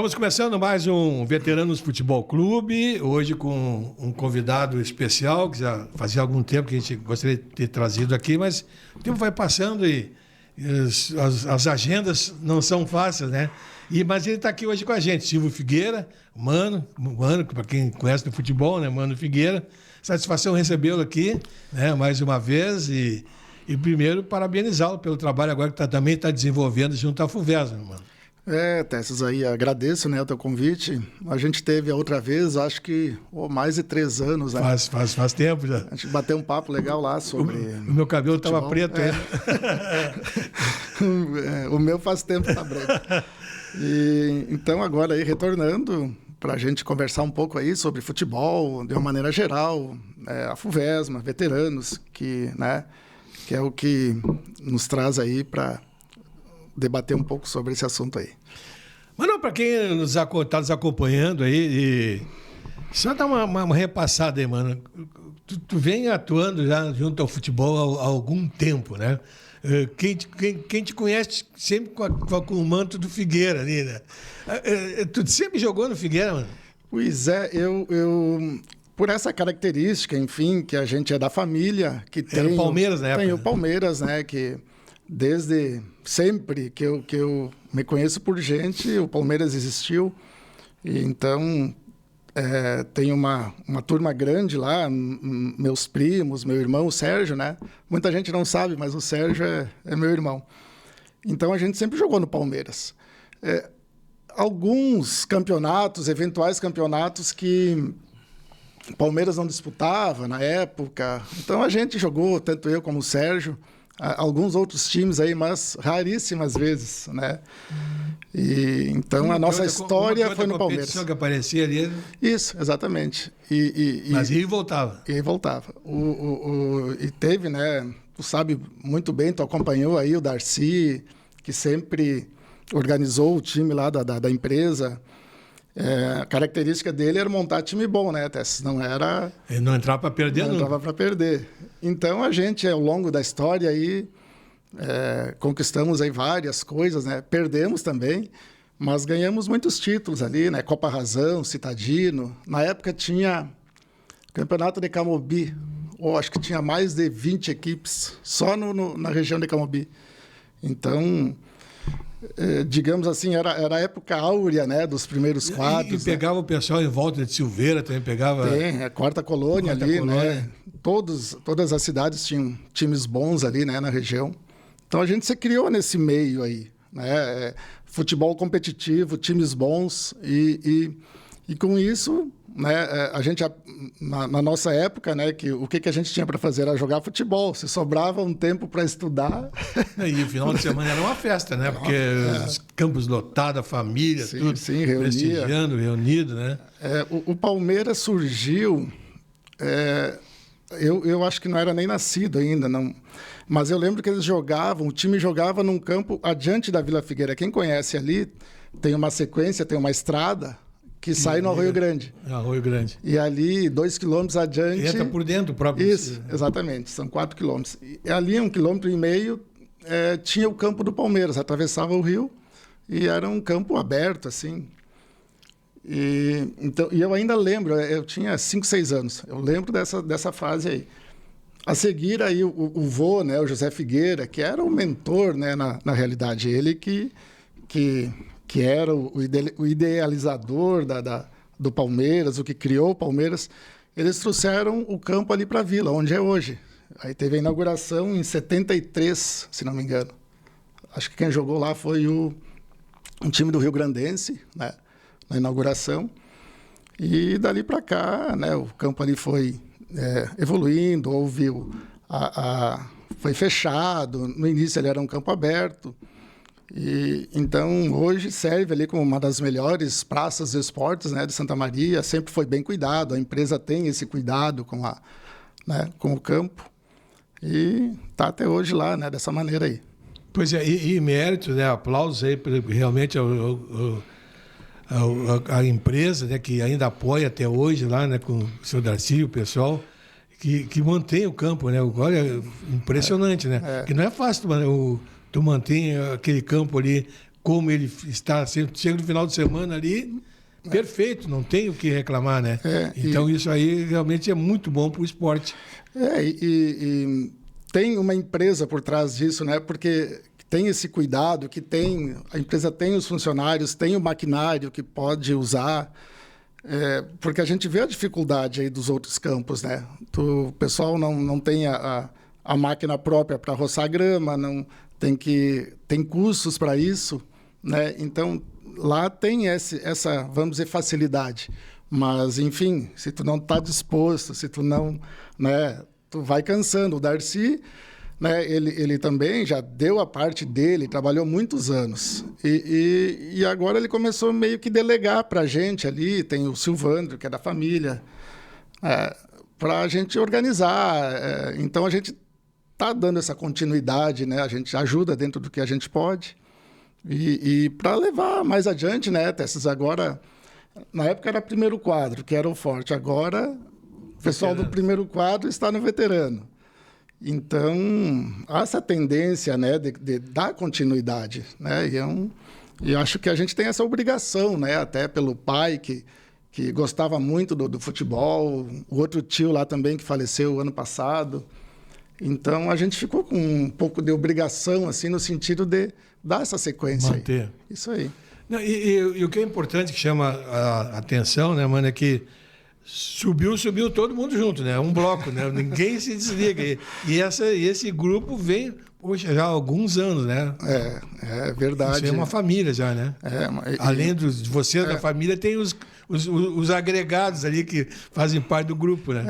Estamos começando mais um Veteranos Futebol Clube, hoje com um convidado especial, que já fazia algum tempo que a gente gostaria de ter trazido aqui, mas o tempo vai passando e as agendas não são fáceis, né? Mas ele está aqui hoje com a gente, Silvio Figueira, Mano, para quem conhece do futebol, né? Mano Figueira. Satisfação recebê-lo aqui, né? Mais uma vez e primeiro parabenizá-lo pelo trabalho agora que também está desenvolvendo junto à FUVESA, mano. Tessos, aí agradeço, né, o teu convite. A gente teve a outra vez, acho que mais de 3 anos. Né? Faz tempo já. A gente bateu um papo legal lá sobre... O meu cabelo estava preto ainda. O meu faz tempo que está branco. Então, agora aí, retornando, para a gente conversar um pouco aí sobre futebol, de uma maneira geral, a FUVESMA, veteranos, que é o que nos traz aí para debater um pouco sobre esse assunto aí. Mano, para quem está nos acompanhando aí, só dá uma repassada aí, mano. Tu vem atuando já junto ao futebol há algum tempo, né? Quem te conhece sempre com o manto do Figueira ali, né? Tu sempre jogou no Figueira, mano? Pois é, eu por essa característica, enfim, que a gente é da família, que tem... Era o Palmeiras na época. Tem o Palmeiras, né, que desde sempre que eu me conheço por gente, o Palmeiras existiu. E então, tem uma turma grande lá, meus primos, meu irmão, o Sérgio, né? Muita gente não sabe, mas o Sérgio é meu irmão. Então, a gente sempre jogou no Palmeiras. Alguns campeonatos, eventuais campeonatos que o Palmeiras não disputava na época. Então, a gente jogou, tanto eu como o Sérgio, alguns outros times aí, mas raríssimas vezes, né? E então a nossa história foi no Palmeiras. Que aparecia ali. Isso, exatamente. Mas ia e voltava. E voltava. E teve, né? Tu sabe muito bem, tu acompanhou aí o Darcy, que sempre organizou o time lá da empresa. A característica dele era montar time bom, né, Tess? Não era... Ele não entrava para perder, não. Não entrava para perder. Então, a gente, ao longo da história, aí, conquistamos aí várias coisas, né? Perdemos também, mas ganhamos muitos títulos ali, né? Copa Razão, Citadino. Na época, tinha Campeonato de Camobi. Acho que tinha mais de 20 equipes só na região de Camobi. Então... digamos assim, era a época áurea, né, dos primeiros quadros. E pegava, né? O pessoal em volta de Silveira também pegava... Tem, a quarta colônia ali, colônia. Né? Todas as cidades tinham times bons ali, né, na região. Então a gente se criou nesse meio aí, né? Futebol competitivo, times bons e com isso, né, a gente na nossa época, né, o que a gente tinha para fazer era jogar futebol. Se sobrava um tempo para estudar. E o final de semana era uma festa, né? Porque os campos lotados, a família, tudo prestigiando, reunido, né? O Palmeiras surgiu. Eu acho que não era nem nascido ainda, não. Mas eu lembro que eles jogavam, o time jogava num campo adiante da Vila Figueira. Quem conhece ali, tem uma sequência, tem uma estrada que sai no Arroio Grande. Arroio Grande. E ali, 2 quilômetros adiante... Entra por dentro o próprio... Isso, exatamente. São 4 quilômetros. E ali, 1,5 quilômetro, tinha o campo do Palmeiras. Atravessava o rio e era um campo aberto, assim. E eu ainda lembro, eu tinha 5, 6 anos. Eu lembro dessa fase aí. A seguir, aí, o vô, né, o José Figueira, que era o mentor, né, na realidade. Ele que era o idealizador do Palmeiras, o que criou o Palmeiras, eles trouxeram o campo ali para a Vila, onde é hoje. Aí teve a inauguração em 73, se não me engano. Acho que quem jogou lá foi um time do Rio Grandense, né, na inauguração. E dali para cá, né, o campo ali foi evoluindo, foi fechado. No início ele era um campo aberto. E então hoje serve ali como uma das melhores praças de esportes, né, de Santa Maria. Sempre foi bem cuidado, a empresa tem esse cuidado com o campo e está até hoje lá, né, dessa maneira aí. Pois é, e méritos, né, aplausos aí realmente a empresa, né, que ainda apoia até hoje lá, né, com o seu Darcy, o pessoal que mantém o campo, né? Olha, impressionante, né? Que não é fácil, mano. Tu mantém aquele campo ali como ele está, chega no final de semana ali, perfeito, não tem o que reclamar, né? Então isso aí realmente é muito bom para o esporte. E tem uma empresa por trás disso, né? Porque tem esse cuidado, a empresa tem os funcionários, tem o maquinário que pode usar, porque a gente vê a dificuldade aí dos outros campos, né? O pessoal não tem a máquina própria para roçar grama, não tem custos para isso, né? Então lá tem essa, vamos dizer, facilidade. Mas, enfim, se tu não está disposto, se tu não, né, tu vai cansando. O Darcy, né, ele também já deu a parte dele, trabalhou muitos anos. E agora ele começou meio que delegar para a gente ali, tem o Silvandro, que é da família, para a gente organizar. Então, a gente está dando essa continuidade, né? A gente ajuda dentro do que a gente pode. E para levar mais adiante, né, Tesses, agora... Na época era primeiro quadro, que era o forte. Agora, o pessoal do primeiro quadro está no veterano. Então, há essa tendência, né, de dar continuidade, né? E acho que a gente tem essa obrigação, né, até pelo pai, que gostava muito do futebol, o outro tio lá também, que faleceu ano passado. Então, a gente ficou com um pouco de obrigação, assim, no sentido de dar essa sequência. Manter. Aí. Isso aí. Não, e o que é importante, que chama a atenção, né, mano, é que subiu todo mundo junto, né? Um bloco, né? Ninguém se desliga. E esse grupo vem, poxa, já há alguns anos, né? É verdade. Isso é uma família já, né? Além de você, da família, tem os agregados ali que fazem parte do grupo, né?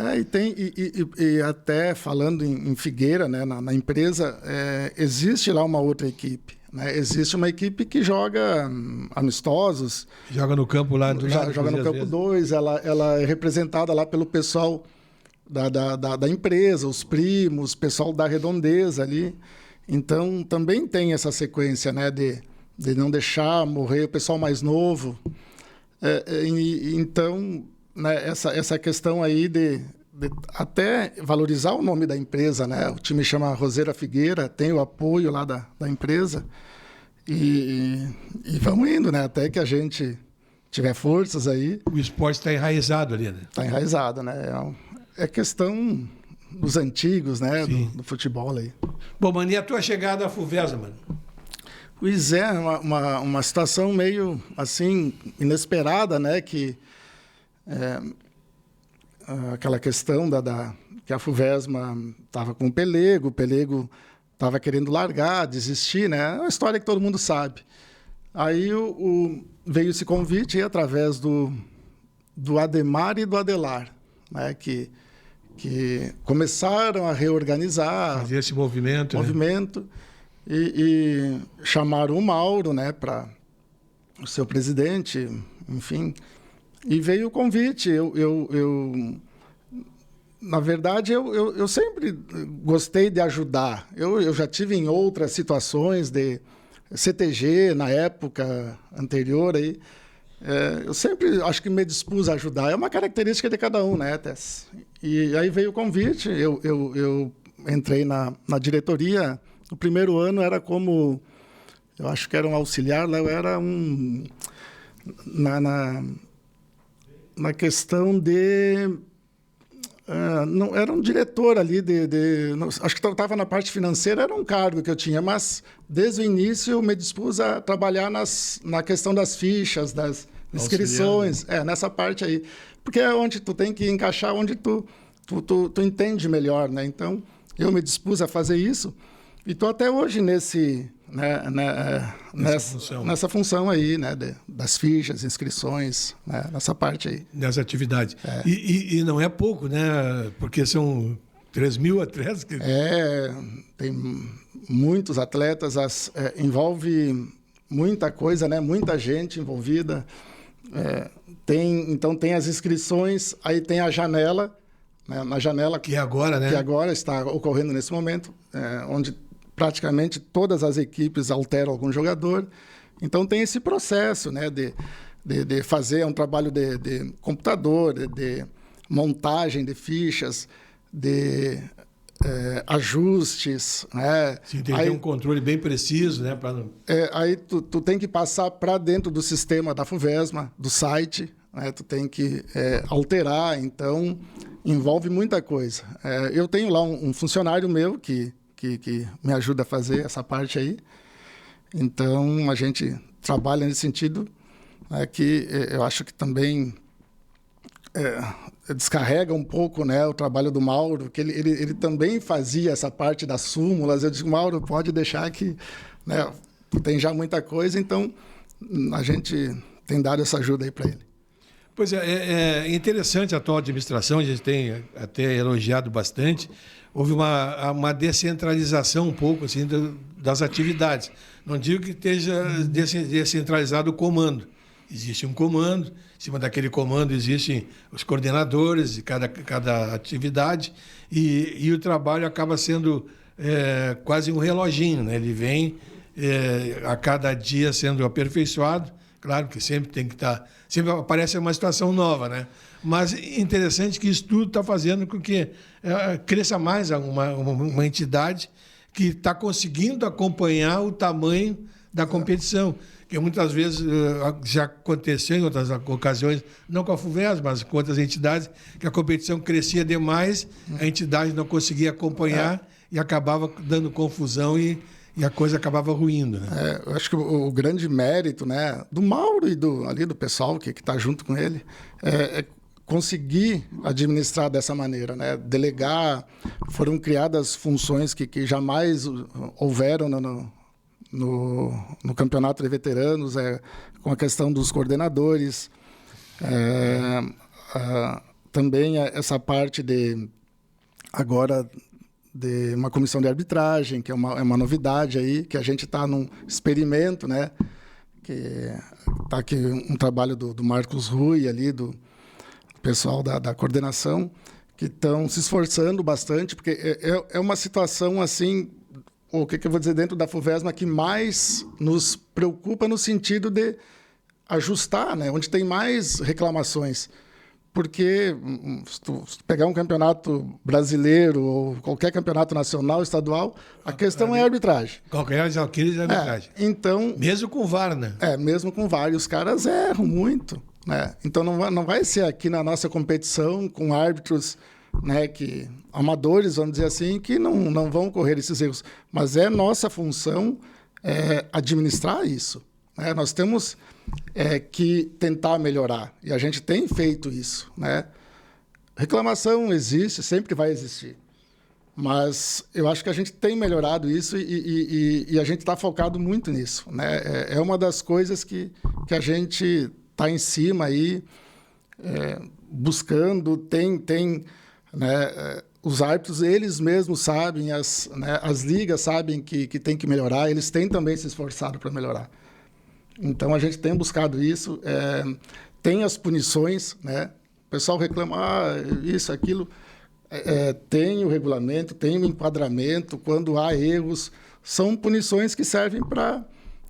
E até falando em Figueira, né, na empresa, existe lá uma outra equipe. Né? Existe uma equipe que joga amistosos. Joga no campo lá do lado. Joga no campo 2. Ela é representada lá pelo pessoal da empresa, os primos, pessoal da redondeza ali. Então, também tem essa sequência, né, de não deixar morrer o pessoal mais novo. Então, né, essa questão aí de até valorizar o nome da empresa, né? O time chama Roseira Figueira, tem o apoio lá da empresa e vamos indo, né? Até que a gente tiver forças aí. O esporte está enraizado ali, né? Está enraizado, né? É questão dos antigos, né? Do futebol aí. Bom, mano, e a tua chegada à Fuvesa, mano? Pois é, uma situação meio, assim, inesperada, né? Que... aquela questão que a Fuvesma estava com o Pelego estava querendo largar, desistir, né? É uma história que todo mundo sabe. Aí veio esse convite através do Ademar e do Adelar, né? Que começaram a reorganizar. Fazer esse movimento. Né? E chamaram o Mauro, né? Para o seu presidente, enfim... E veio o convite. Na verdade, eu sempre gostei de ajudar. Eu já tive em outras situações de CTG, na época anterior. Aí, eu sempre acho que me dispus a ajudar. É uma característica de cada um, né, Tess? E aí veio o convite. Eu entrei na diretoria. No primeiro ano era como... Eu acho que era um auxiliar. Lá eu era um... Na questão de... não, era um diretor ali acho que estava na parte financeira, era um cargo que eu tinha, mas desde o início eu me dispus a trabalhar na questão das fichas, das inscrições, nessa parte aí. Porque é onde tu tem que encaixar, onde tu entende melhor, né? Então, eu me dispus a fazer isso e estou até hoje nessa função aí, né, das fichas, inscrições, né, nessa parte aí. Nessa atividade. E não é pouco, né? Porque são 3.000 atletas. Tem muitos atletas, envolve muita coisa, né? Muita gente envolvida. Então tem as inscrições, aí tem a janela, né? Na janela que agora, né? Que agora está ocorrendo nesse momento, onde praticamente todas as equipes alteram algum jogador. Então, tem esse processo, né, de fazer um trabalho de computador, de montagem de fichas, de ajustes, né? Sim, tem que ter um controle bem preciso, né? Aí tu tem que passar para dentro do sistema da FUVESMA, do site, né? Tu tem que alterar, então envolve muita coisa. Eu tenho lá um funcionário meu que me ajuda a fazer essa parte aí, então a gente trabalha nesse sentido, que eu acho que também descarrega um pouco, né, o trabalho do Mauro, que ele também fazia essa parte das súmulas. Eu disse, Mauro, pode deixar que, né, tem já muita coisa, então a gente tem dado essa ajuda aí para ele. Pois é interessante a atual administração, a gente tem até elogiado bastante. Houve uma descentralização um pouco assim, das atividades. Não digo que esteja descentralizado o comando. Existe um comando, em cima daquele comando existem os coordenadores de cada atividade e o trabalho acaba sendo quase um reloginho, né? Ele vem a cada dia sendo aperfeiçoado. Claro que sempre tem que estar... Sempre aparece uma situação nova, né? Mas interessante que isso tudo está fazendo com que cresça mais uma entidade que está conseguindo acompanhar o tamanho da competição. Que muitas vezes já aconteceu em outras ocasiões, não com a FUVESMA, mas com outras entidades, que a competição crescia demais, a entidade não conseguia acompanhar e acabava dando confusão e a coisa acabava ruindo. Né? Eu acho que o grande mérito, né, do Mauro e do pessoal que está junto com ele é conseguir administrar dessa maneira, né? Delegar. Foram criadas funções que jamais houveram no campeonato de veteranos, com a questão dos coordenadores, também essa parte agora de uma comissão de arbitragem, que é uma novidade aí, que a gente está num experimento, né? Que está aqui um trabalho do Marcos Rui ali, do pessoal da coordenação, que estão se esforçando bastante, porque é uma situação assim, o que eu vou dizer, dentro da FUVESMA, que mais nos preocupa no sentido de ajustar, né? Onde tem mais reclamações. Porque se tu pegar um campeonato brasileiro ou qualquer campeonato nacional, estadual, a questão é a arbitragem. Qualquer Alquiles é arbitragem. Então, mesmo com VAR, né? Mesmo com VAR. E os caras erram muito. Né? Então, não vai ser aqui na nossa competição com árbitros, né, amadores, vamos dizer assim, que não vão correr esses erros. Mas é nossa função administrar isso. Né? Nós temos que tentar melhorar. E a gente tem feito isso. Né? Reclamação existe, sempre vai existir. Mas eu acho que a gente tem melhorado isso e a gente está focado muito nisso. Né? É uma das coisas que a gente está em cima aí, buscando, tem né, os árbitros, eles mesmos sabem, as ligas sabem que tem que melhorar, eles têm também se esforçado para melhorar. Então, a gente tem buscado isso, tem as punições, né? O pessoal reclama, isso, aquilo, tem o regulamento, tem o enquadramento, quando há erros, são punições que servem para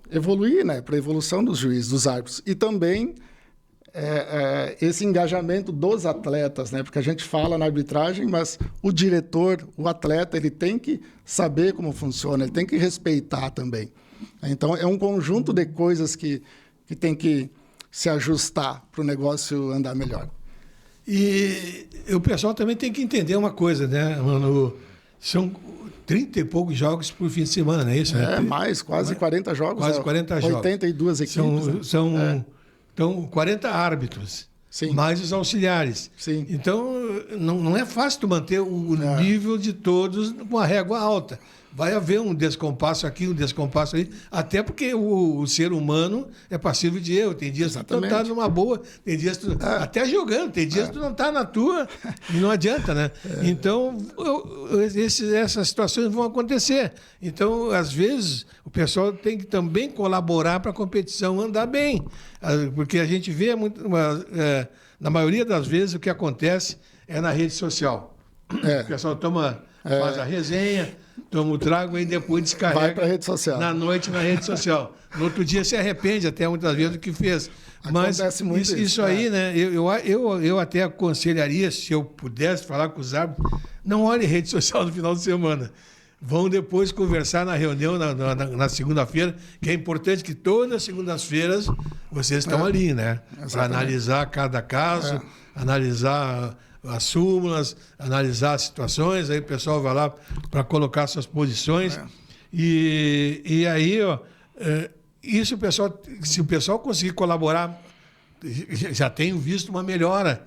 evoluir, né? Para a evolução dos juízes, dos árbitros. E também esse engajamento dos atletas, né? Porque a gente fala na arbitragem, mas o diretor, o atleta, ele tem que saber como funciona, ele tem que respeitar também. Então, é um conjunto de coisas que tem que se ajustar para o negócio andar melhor. E o pessoal também tem que entender uma coisa, né, mano? São 30 e poucos jogos por fim de semana, não é isso? Mais, quase 40 jogos. Quase 40 jogos. 82 equipes. Então, 40 árbitros, sim, mais os auxiliares. Sim. Então, não é fácil tu manter o nível de todos com a régua alta. Vai haver um descompasso aqui, um descompasso ali, até porque o ser humano é passível de erro. Tem dias que tu não está numa boa, tem dias que tu, até jogando, tem dias que tu não está na tua e não adianta, né? Então, essas situações vão acontecer. Então, às vezes, o pessoal tem que também colaborar para a competição andar bem. Porque a gente vê, na maioria das vezes, o que acontece é na rede social. O pessoal faz a resenha, toma o trago e depois descarrega. Vai para a rede social. Na noite na rede social. No outro dia se arrepende até muitas vezes do que fez. Mas Acontece muito isso aí, né? Eu até aconselharia, se eu pudesse falar com os árbitros, não olhe rede social no final de semana. Vão depois conversar na reunião na segunda-feira, que é importante que todas as segundas-feiras vocês estão ali, né? Para analisar cada caso, analisar as súmulas, analisar as situações, aí o pessoal vai lá para colocar suas posições. E aí, ó, isso se o pessoal conseguir colaborar, já tenho visto uma melhora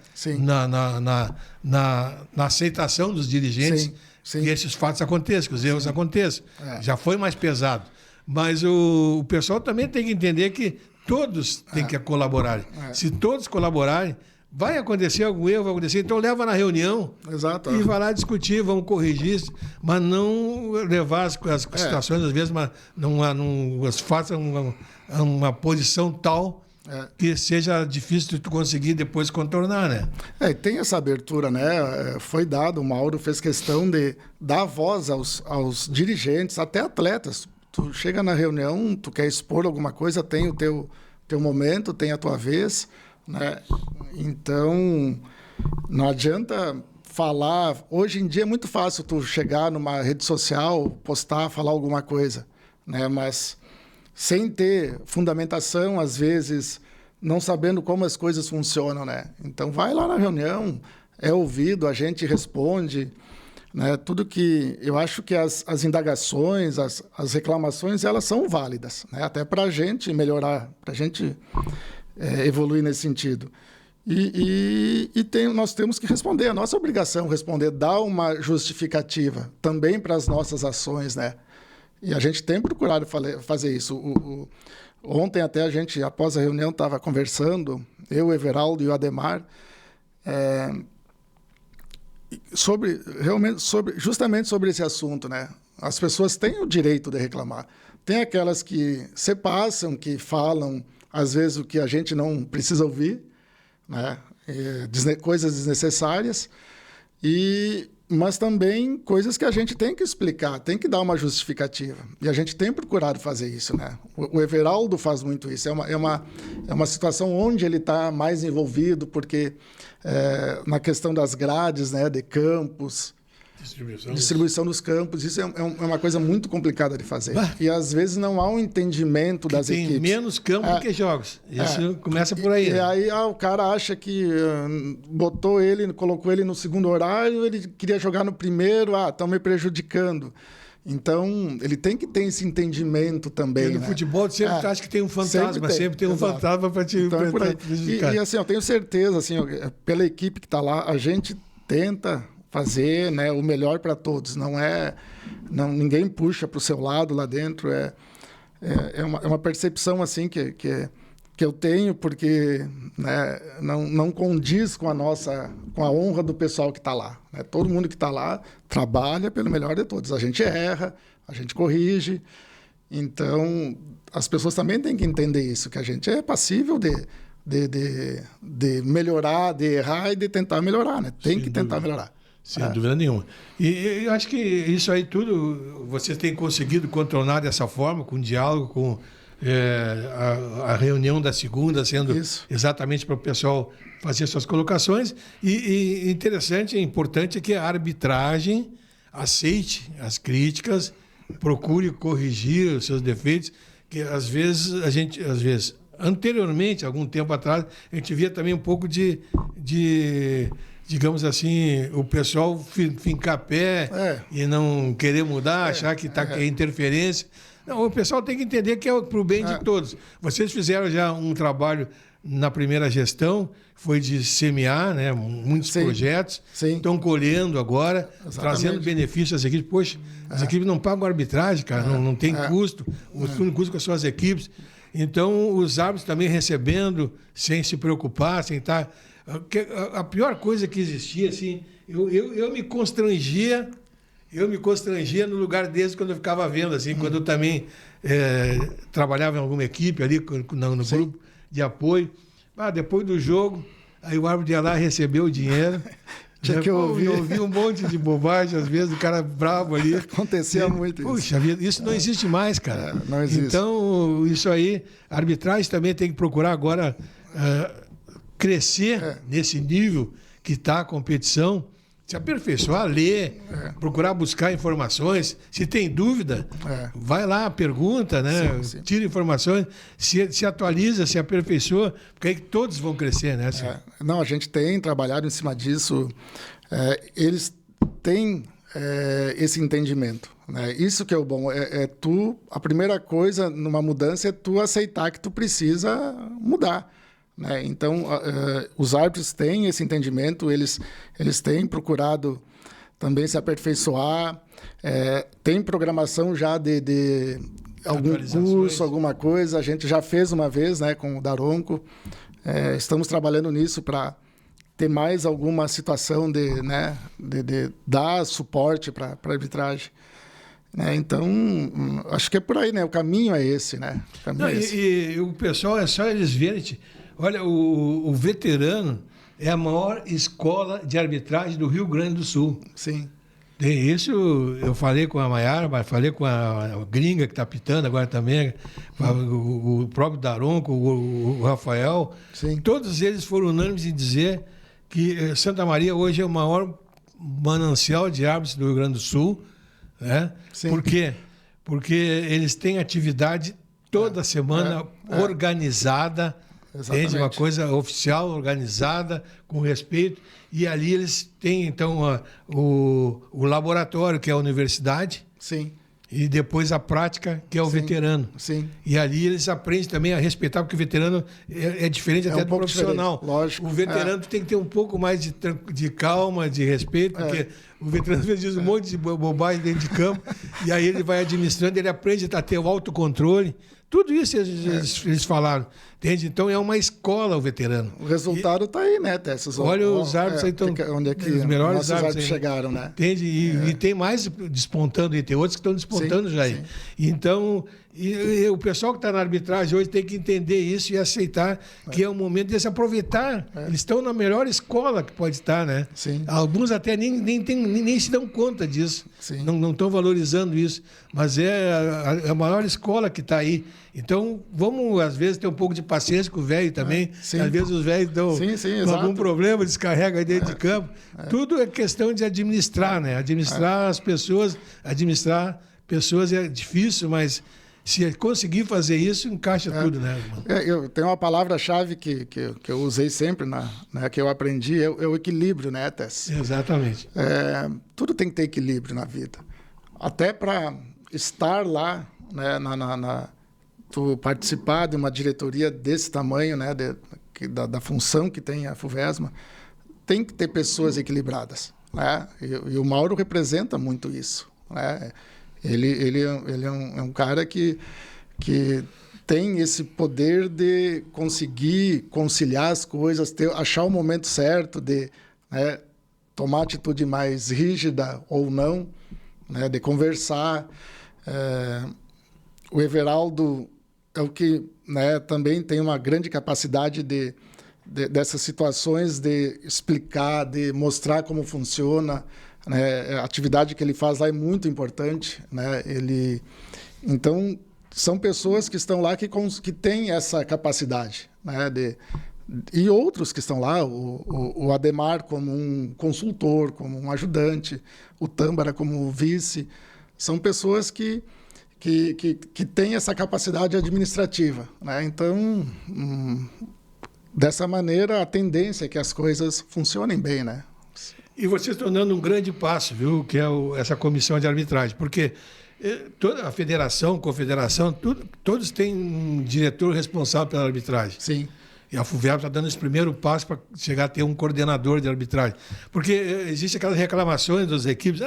na aceitação dos dirigentes. Sim. Que esses fatos aconteçam, que os erros aconteçam. Já foi mais pesado. Mas o pessoal também tem que entender que todos têm que colaborar. Se todos colaborarem, vai acontecer algum erro, vai acontecer. Então leva na reunião e vai lá discutir, vamos corrigir, mas não levar as situações, às vezes, não faça uma posição tal que seja difícil de tu conseguir depois contornar, né? Tem essa abertura, né? Foi dado, o Mauro fez questão de dar voz aos dirigentes, até atletas. Tu chega na reunião, tu quer expor alguma coisa, tem o teu momento, tem a tua vez, né? Então, não adianta falar... Hoje em dia é muito fácil tu chegar numa rede social, postar, falar alguma coisa, né? Mas... sem ter fundamentação, às vezes, não sabendo como as coisas funcionam, né? Então, vai lá na reunião, é ouvido, a gente responde, né? Tudo que... Eu acho que as indagações, as reclamações, elas são válidas, né? Até para a gente melhorar, para a gente evoluir nesse sentido. Nós temos que responder, a nossa obrigação responder, dar uma justificativa também para as nossas ações, né? E a gente tem procurado fazer isso. Ontem até a gente, após a reunião, estava conversando, eu, o Everaldo e o Ademar, justamente sobre esse assunto, né? As pessoas têm o direito de reclamar. Tem aquelas que se passam, que falam, às vezes, o que a gente não precisa ouvir, né? Coisas desnecessárias, mas também coisas que a gente tem que explicar, tem que dar uma justificativa. E a gente tem procurado fazer isso, né? O Everaldo faz muito isso. É uma situação onde ele está mais envolvido, porque na questão das grades, né, de campos, distribuição dos campos, isso é uma coisa muito complicada de fazer. E às vezes não há um entendimento das equipes. Tem menos campo do que jogos. Isso começa por aí. E aí o cara acha que colocou ele no segundo horário, ele queria jogar no primeiro, estão me prejudicando. Então, ele tem que ter esse entendimento também. E no futebol, sempre tu acha que tem um fantasma, sempre tem um fantasma para te prejudicar. E assim, eu tenho certeza, assim, pela equipe que está lá, a gente tenta fazer, né, o melhor para todos. Ninguém puxa para o seu lado lá dentro. É uma percepção assim que eu tenho, porque, né, não condiz com a honra do pessoal que está lá, né? Todo mundo que está lá trabalha pelo melhor de todos. A gente erra, a gente corrige. Então, as pessoas também têm que entender isso, que a gente é passível de melhorar, de errar e de tentar melhorar, né? Tem que tentar melhorar. Sem dúvida nenhuma. E eu acho que isso aí tudo vocês têm conseguido contornar dessa forma, com diálogo, com a reunião da segunda, sendo exatamente para o pessoal fazer suas colocações. E interessante, importante é que a arbitragem aceite as críticas, procure corrigir os seus defeitos, que às vezes anteriormente, algum tempo atrás, a gente via também um pouco de digamos assim, o pessoal fincar pé e não querer mudar, achar que é interferência. Não, o pessoal tem que entender que é para o bem de todos. Vocês fizeram já um trabalho na primeira gestão, foi de semear, né, muitos projetos, estão colhendo agora, trazendo benefícios às equipes. Poxa, as equipes não pagam arbitragem, cara, não tem custo, o custo com as suas equipes. Então, os árbitros também recebendo, sem se preocupar, sem estar... A pior coisa que existia, assim, eu me constrangia no lugar desse quando eu ficava vendo, assim, quando eu também trabalhava em alguma equipe ali no grupo de apoio. Depois do jogo, aí o árbitro ia lá receber o dinheiro. Tinha que ouvir. Eu ouvi um monte de bobagem, às vezes, o cara bravo ali. Acontecia muito isso. Puxa vida, isso não existe mais, cara. Não existe. Então, isso aí, a arbitragem também tem que procurar agora crescer nesse nível que está a competição, se aperfeiçoar, ler, procurar buscar informações. Se tem dúvida, vai lá, pergunta, né? Sim. Tira informações, se atualiza, se aperfeiçoa, porque aí todos vão crescer, né? Não, a gente tem trabalhado em cima disso. Eles têm esse entendimento, né? Isso que é o bom. A primeira coisa numa mudança é tu aceitar que tu precisa mudar. Né? Então, os árbitros têm esse entendimento, eles têm procurado também se aperfeiçoar, tem programação já de algum curso, alguma coisa. A gente já fez uma vez, né, com o Daronco. Estamos trabalhando nisso para ter mais alguma situação de dar suporte para a arbitragem. Então, acho que é por aí, né? O caminho é esse, né? E o pessoal, é só eles verem. Olha, o veterano é a maior escola de arbitragem do Rio Grande do Sul. Sim. Isso eu falei com a Maiara, falei com a gringa que está pitando agora também, o próprio Daronco, o Rafael. Sim. Todos eles foram unânimes em dizer que Santa Maria hoje é o maior manancial de árbitros do Rio Grande do Sul. Né? Sim. Por quê? Porque eles têm atividade toda semana organizada. Exatamente. Entende? Uma coisa oficial, organizada, com respeito. E ali eles têm, então, o laboratório, que é a universidade. Sim. E depois a prática, que é o veterano. Sim. E ali eles aprendem também a respeitar, porque o veterano é diferente até do profissional. Lógico. O veterano tem que ter um pouco mais de calma, de respeito, porque o veterano às vezes diz um monte de bobagem dentro de campo, e aí ele vai administrando, ele aprende a ter o autocontrole. Tudo isso eles falaram, entende? Então é uma escola o veterano. O resultado está aí, né, Tess? Olha os árbitros aí estão... Onde é que os melhores nossos árbitros chegaram, né? Entende? E tem mais despontando, e tem outros que estão despontando já aí. Então, e o pessoal que está na arbitragem hoje tem que entender isso e aceitar que é o momento de se aproveitar. Eles estão na melhor escola que pode estar, né? Sim. Alguns até nem se dão conta disso. Sim. Não estão valorizando isso. Mas é a maior escola que está aí. Então, vamos, às vezes, ter um pouco de paciência com o velho também. Às vezes os velhos dão algum problema, descarregam aí dentro de campo. Tudo é questão de administrar, né? Administrar as pessoas. Administrar pessoas é difícil, mas se conseguir fazer isso, encaixa tudo, né? Eu tenho uma palavra-chave que eu usei sempre, que eu aprendi, é o equilíbrio, né, Tess? Exatamente. Tudo tem que ter equilíbrio na vida. Até para estar lá, né, tu participar de uma diretoria desse tamanho, né, da função que tem a FUVESMA, tem que ter pessoas equilibradas, né? E o Mauro representa muito isso, né? Ele é um cara que tem esse poder de conseguir conciliar as coisas, achar o momento certo de, né, tomar atitude mais rígida ou não, né, de conversar. O Everaldo é o que, né, também tem uma grande capacidade dessas situações de explicar, de mostrar como funciona. Né? A atividade que ele faz lá é muito importante. Né? Então, são pessoas que estão lá que têm essa capacidade. Né? E outros que estão lá, o Ademar como um consultor, como um ajudante, o Tâmbara como vice, são pessoas que têm essa capacidade administrativa. Né? Então, dessa maneira, a tendência é que as coisas funcionem bem, né? E vocês estão dando um grande passo, viu? Que é essa comissão de arbitragem, porque toda a federação, confederação, todos têm um diretor responsável pela arbitragem. Sim. E a FUVESMA está dando esse primeiro passo para chegar a ter um coordenador de arbitragem. Porque existem aquelas reclamações das equipes.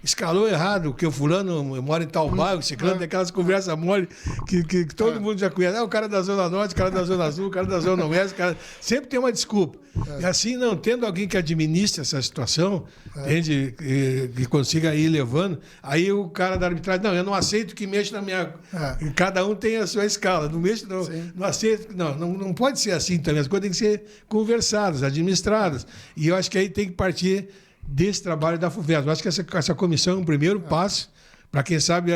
Escalou errado, porque o fulano mora em tal bairro, ciclano, tem aquelas conversas mole que todo mundo já conhece. O cara da Zona Norte, o cara da Zona Sul, o cara da Zona Oeste, sempre tem uma desculpa. E assim, não tendo alguém que administre essa situação, entende? Que consiga ir levando, aí o cara da arbitragem, não, eu não aceito que mexa na minha... Cada um tem a sua escala, não mexe, não aceito... Não pode ser assim também, as coisas têm que ser conversadas, administradas. E eu acho que aí tem que partir desse trabalho da FUVESMA. Eu acho que essa comissão é um primeiro passo para, quem sabe,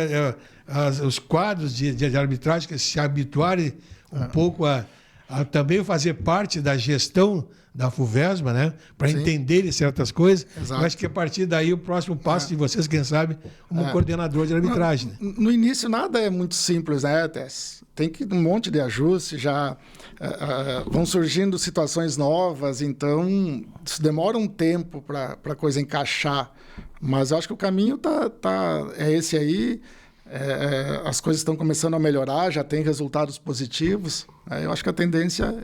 os quadros de arbitragem que se habituarem um pouco a a também fazer parte da gestão da FUVESMA, né? Para entenderem certas coisas. Exato. Eu acho que a partir daí o próximo passo de vocês, quem sabe, como coordenador de arbitragem. Né? No início nada é muito simples, né, Tess? Tem que um monte de ajuste, já vão surgindo situações novas, então isso demora um tempo para a coisa encaixar. Mas eu acho que o caminho é esse aí. As coisas estão começando a melhorar, já tem resultados positivos. Eu acho que a tendência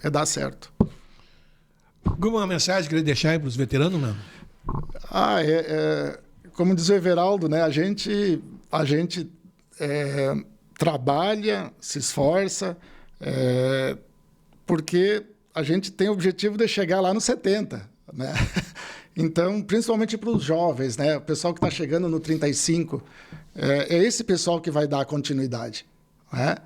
é dar certo. Alguma mensagem que queria deixar aí para os veteranos, não? Como diz o Everaldo, né? A gente trabalha, se esforça, porque a gente tem o objetivo de chegar lá nos 70, né? Então, principalmente para os jovens, né? O pessoal que está chegando no 35, é esse pessoal que vai dar continuidade, né?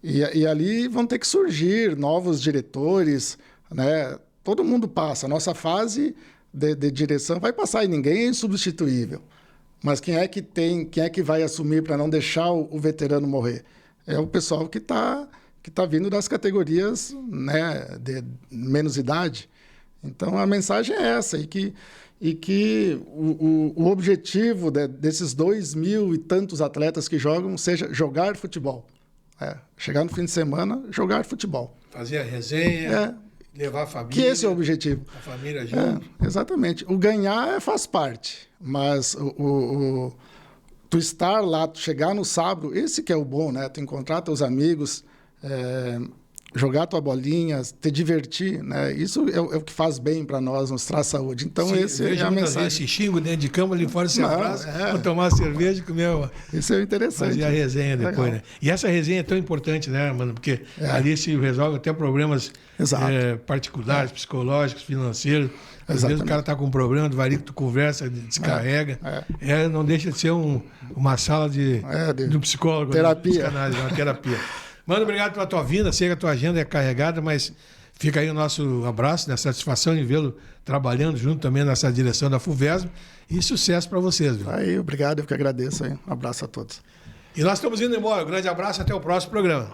E ali vão ter que surgir novos diretores, né? Todo mundo passa. A nossa fase de direção vai passar e ninguém é insubstituível. Mas quem é que vai assumir para não deixar o veterano morrer? É o pessoal que tá vindo das categorias, né, de menos idade. Então, a mensagem é essa, e que o objetivo desses 2.000 e tantos atletas que jogam seja jogar futebol. Chegar no fim de semana, jogar futebol. Fazer a resenha, levar a família. Que esse é o objetivo. A família junto. Exatamente. O ganhar faz parte, mas tu estar lá, tu chegar no sábado, esse que é o bom, né? Tu encontrar teus amigos, jogar tua bolinha, te divertir, né? Isso é o que faz bem para nós, nos traz saúde. Então, Sim, esse é a mensagem. Esse xingo dentro de cama, ali fora se abraça, vou tomar uma cerveja e comer Isso é interessante. Fazer a resenha depois, né? E essa resenha é tão importante, né, mano? Porque ali se resolve até problemas particulares, psicológicos, financeiros. Às vezes o cara está com um problema, do vario que tu conversa, descarrega. Não deixa de ser uma sala de um psicólogo. Terapia. Uma terapia. Mano, obrigado pela tua vinda. Sei que a tua agenda é carregada, mas fica aí o nosso abraço, né? Satisfação em vê-lo trabalhando junto também nessa direção da FUVESMA. E sucesso para vocês, viu? Aí, obrigado, eu que agradeço aí. Um abraço a todos. E nós estamos indo embora. Um grande abraço, até o próximo programa.